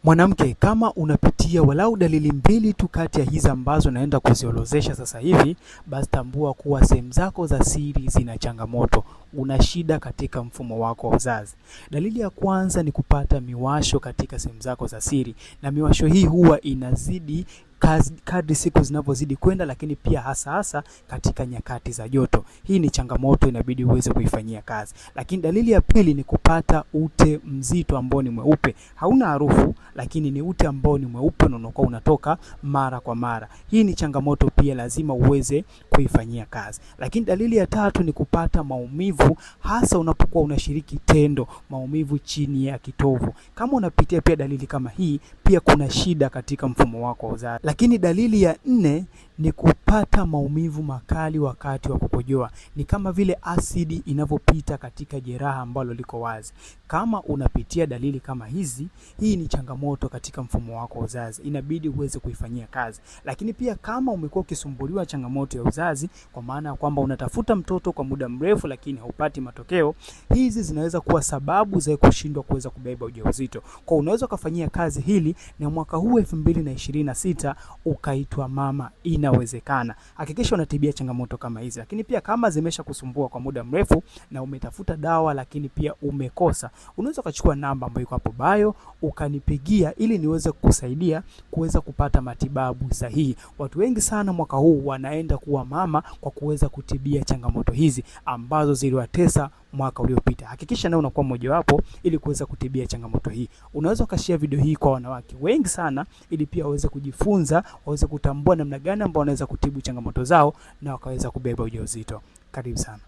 Mwanamke, kama unapitia walau dalili mbili tu kati ya hizi ambazo naenda kuziolozesha sasa hivi, basi tambua kuwa sehemu zako za siri zina changamoto. Una shida katika mfumo wako wa uzazi. Dalili ya kwanza ni kupata miwasho katika sehemu zako za siri, na miwasho hii huwa inazidi kadri siku zinavyozidi kwenda, lakini pia hasa katika nyakati za joto. Hii ni changamoto, inabidi uweze kuifanyia kazi. Lakini dalili ya pili ni kupata ute mzito ambao ni mweupe. Hauna harufu, lakini ni ute ambao ni mweupe na unakuwa unatoka mara kwa mara. Hii ni changamoto pia, lazima uweze kuifanyia kazi. Lakini dalili ya tatu ni kupata maumivu, hasa unapokuwa unashiriki tendo, maumivu chini ya kitovu. Kama unapitia pia dalili kama hii, pia kuna shida katika mfumo wako wa uzazi. Lakini dalili ya nne ni kupata maumivu makali wakati wa kukojoa. Ni kama vile asidi inavyopita katika jeraha ambalo liko wazi. Kama unapitia dalili kama hizi, hii ni changamoto katika mfumo wako wa uzazi. Inabidi uweze kuifanyia kazi. Lakini pia kama umekuwa ukisumbuliwa changamoto ya uzazi, kwa maana ya kwamba unatafuta mtoto kwa muda mrefu lakini haupati matokeo, hizi zinaweza kuwa sababu za kushindwa kuweza kubeba ujauzito. Kwa unaweza kufanyia kazi hili na mwaka huu 2026 ukaitwa mama. Inawezekana. Hakikisha unatibia changamoto kama hizi. Lakini pia kama zimesha kusumbua kwa muda mrefu na umetafuta dawa lakini pia umekosa, unaweza kuchukua namba ambayo iko hapo bio ukanipigia ili niweze kukusaidia kuweza kupata matibabu sahihi. Watu wengi sana mwaka huu wanaenda kuwa mama kwa kuweza kutibia changamoto hizi ambazo ziliwatesa mwaka uliopita. Hakikisha na unakuwa mmoja wapo ili kuweza kutibia changamoto hii. Unaweza ukashare video hii kwa wanawake wengi sana ili pia waweze kujifunza, waweze kutambua namna gani ambao wanaweza kutibu changamoto zao na wakaweza kubeba ujauzito. Karibu sana.